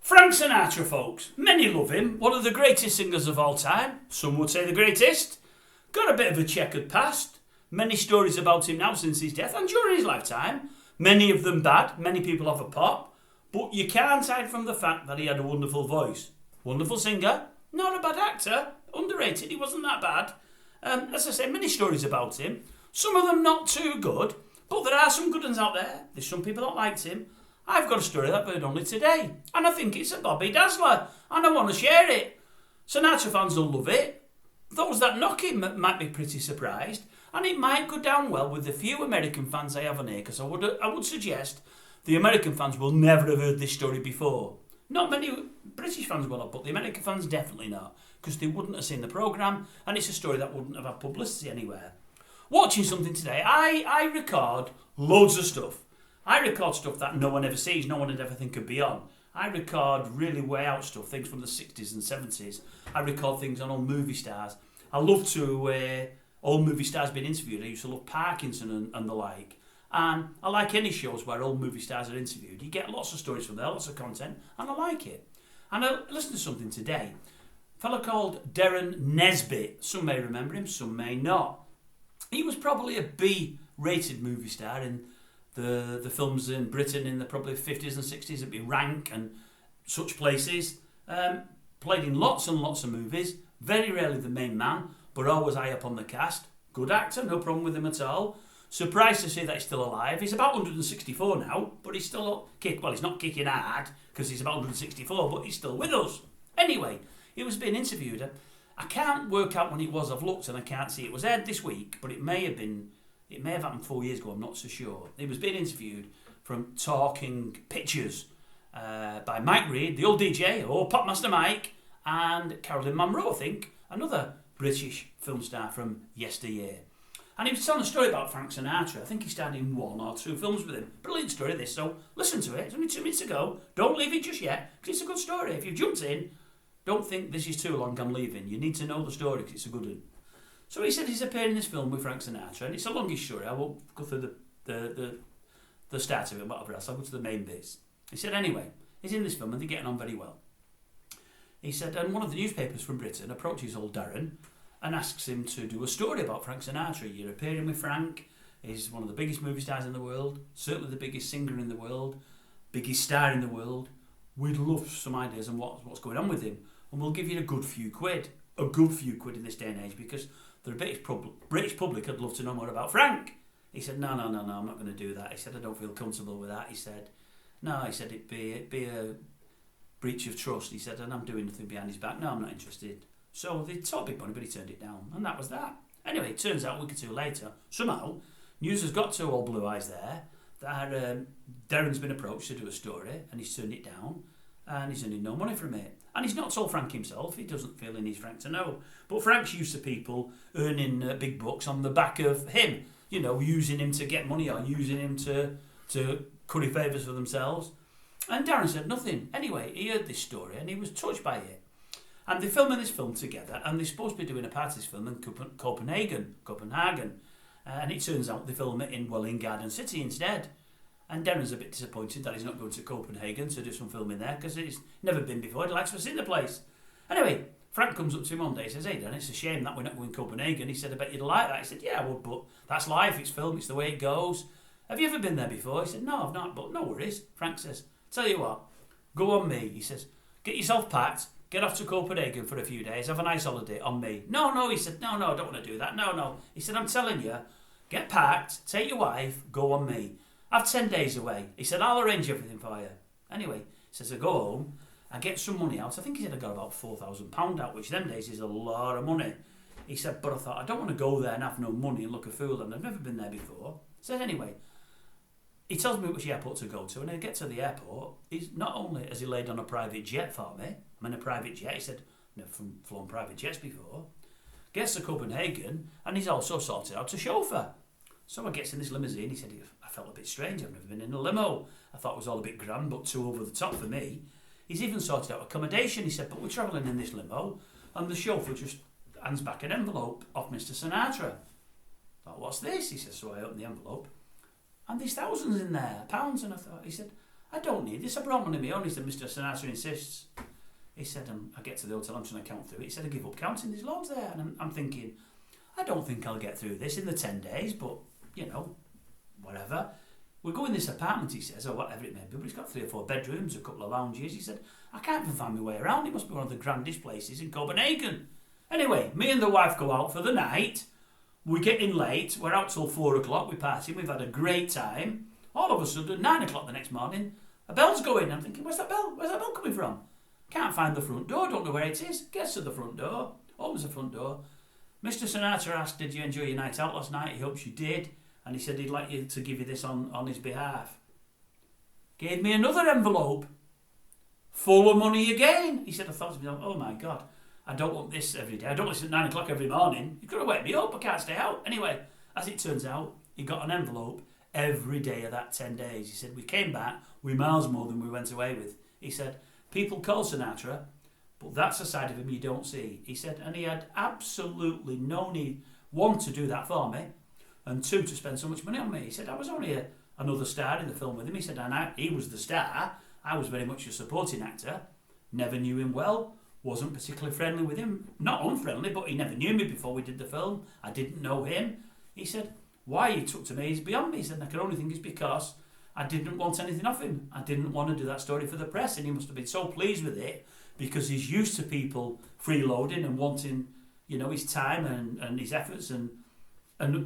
Frank Sinatra, folks. Many love him. One of the greatest singers of all time. Some would say the greatest. Got a bit of a checkered past. Many stories about him now since his death and during his lifetime. Many of them bad. Many people have a pop. But you can't hide from the fact that he had a wonderful voice. Wonderful singer. Not a bad actor. Underrated. He wasn't that bad. As I say, many stories about him. Some of them not too good. But there are some good ones out there. There's some people that liked him. I've got a story that I've heard only today, and I think it's a Bobby Dazzler, and I want to share it. Sinatra fans will love it. Those that knock him might be pretty surprised, and it might go down well with the few American fans I have on here, because I would suggest the American fans will never have heard this story before. Not many British fans will have, but the American fans definitely not, because they wouldn't have seen the programme, and it's a story that wouldn't have had publicity anywhere. Watching something today, I record loads of stuff. I record stuff that no one ever sees, no one would ever think could be on. I record really way out stuff, things from the 60s and 70s. I record things on old movie stars. I love to, old movie stars being interviewed. I used to love Parkinson and the like. And I like any shows where old movie stars are interviewed. You get lots of stories from there, lots of content, and I like it. And I listened to something today. A fellow called Derren Nesbitt. Some may remember him, some may not. He was probably a B-rated movie star in the films in Britain in the probably 50s and 60s. It'd be Rank and such places. Played in lots and lots of movies. Very rarely the main man, but always high up on the cast. Good actor, no problem with him at all. Surprised to see that he's still alive. He's about 164 now, but he's still he's not kicking hard because he's about 164, but he's still with us. Anyway, he was being interviewed. I can't work out when it was. I've looked and I can't see. It was aired this week, but it may have happened 4 years ago, I'm not so sure. He was being interviewed from Talking Pictures by Mike Reid, the old DJ, or Popmaster Mike, and Carolyn Monroe, I think, another British film star from yesteryear. And he was telling a story about Frank Sinatra. I think he starred in 1 or 2 films with him. Brilliant story, this, so listen to it. It's only 2 minutes ago. Don't leave it just yet, because it's a good story. If you've jumped in, don't think this is too long, I'm leaving. You need to know the story, because it's a good one. So he said he's appeared in this film with Frank Sinatra, and it's a longish story. I won't go through the start of it, whatever else. I'll go to the main bits. He said, anyway, he's in this film and they're getting on very well. He said, and one of the newspapers from Britain approaches old Darren and asks him to do a story about Frank Sinatra. You're appearing with Frank. He's one of the biggest movie stars in the world, certainly the biggest singer in the world, biggest star in the world. We'd love some ideas on what's going on with him, and we'll give you a good few quid in this day and age, because the British public would love to know more about Frank. He said, no, I'm not going to do that. He said, I don't feel comfortable with that. He said, it'd be a breach of trust. He said, and I'm doing nothing behind his back. No, I'm not interested. So they told big money, but he turned it down, and that was that. Anyway, it turns out a week or 2 later, somehow, news has got to old Blue Eyes there, that Darren's been approached to do a story, and he's turned it down, and he's earning no money from it. And he's not told Frank himself. He doesn't feel he needs Frank to know. But Frank's used to people earning big bucks on the back of him, using him to get money or using him to curry favours for themselves. And Darren said nothing. Anyway, he heard this story and he was touched by it. And they're filming this film together, and they're supposed to be doing a part of this film in Copenhagen. And it turns out they film it in Garden City instead. And Darren's a bit disappointed that he's not going to Copenhagen to do some filming there, because he's never been before. He likes to see the place. Anyway, Frank comes up to him one day. He says, hey, Dan, it's a shame that we're not going to Copenhagen. He said, I bet you'd like that. He said, yeah, I would, but that's life. It's film. It's the way it goes. Have you ever been there before? He said, no, I've not, but no worries. Frank says, tell you what, go on me. He says, get yourself packed, get off to Copenhagen for a few days, have a nice holiday on me. No, he said, no, I don't want to do that. No. He said, I'm telling you, get packed, take your wife, go on me. Have 10 days away. He said, I'll arrange everything for you. Anyway, he says, I go home, I get some money out. I think he said I got about £4,000 out, which them days is a lot of money. He said, but I thought, I don't want to go there and have no money and look a fool, and I've never been there before. He said, anyway, he tells me which airport to go to, and I get to the airport. He's not only has he laid on a private jet for me, I'm in a private jet. He said, I've never flown private jets before. Gets to Copenhagen, and he's also sorted out a chauffeur. So I gets in this limousine. He said, I felt a bit strange. I've never been in a limo. I thought it was all a bit grand, but too over the top for me. He's even sorted out accommodation. He said, but we're travelling in this limo, and the chauffeur just hands back an envelope off Mr. Sinatra. I thought, what's this? He said, so I opened the envelope, and there's thousands in there, pounds, and I thought, he said, I don't need this. I brought money of my own. He said, Mr. Sinatra insists. He said, I get to the hotel, I'm trying to count through it. He said, I give up counting, there's loads there. And I'm thinking, I don't think I'll get through this in the 10 days, but, whatever. We go in this apartment, he says, or whatever it may be, but it's got 3 or 4 bedrooms, a couple of lounges. He said, I can't even find my way around. It must be one of the grandest places in Copenhagen. Anyway, me and the wife go out for the night. We get in late. We're out till 4 o'clock. We party. We've had a great time. All of a sudden, 9 o'clock the next morning, a bell's going. I'm thinking, where's that bell? Where's that bell coming from? Can't find the front door. Don't know where it is. Gets to the front door. Opens the front door. Mr. Sinatra asked, did you enjoy your night out last night? He hopes you did. And he said he'd like you to give you this on his behalf. Gave me another envelope full of money again. He said, I thought to myself, oh my God, I don't want this every day. I don't listen at 9 o'clock every morning. You've got to wake me up. I can't stay out. Anyway, as it turns out, he got an envelope every day of that 10 days. He said, we came back with miles more than we went away with. He said, people call Sinatra, but that's a side of him you don't see. He said, and he had absolutely no need, 1, to do that for me, and 2, to spend so much money on me. He said, I was only another star in the film with him. He said, and he was the star. I was very much a supporting actor. Never knew him well. Wasn't particularly friendly with him. Not unfriendly, but he never knew me before we did the film. I didn't know him. He said, why he took to me is beyond me. He said, I can only think it's because I didn't want anything off him. I didn't want to do that story for the press, and he must have been so pleased with it because he's used to people freeloading and wanting, his time and his efforts and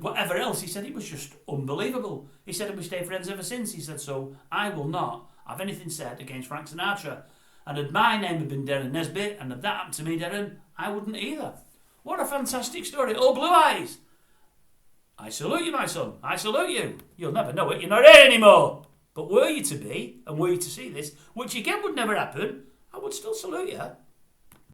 whatever else. He said it was just unbelievable. He said, and we stayed friends ever since. He said, so I will not have anything said against Frank Sinatra. And had my name had been Derren Nesbitt, and had that happened to me, Derren, I wouldn't either. What a fantastic story. Oh, Blue Eyes. I salute you, my son. I salute you. You'll never know it. You're not here anymore. But were you to be, and were you to see this, which again would never happen, I would still salute you.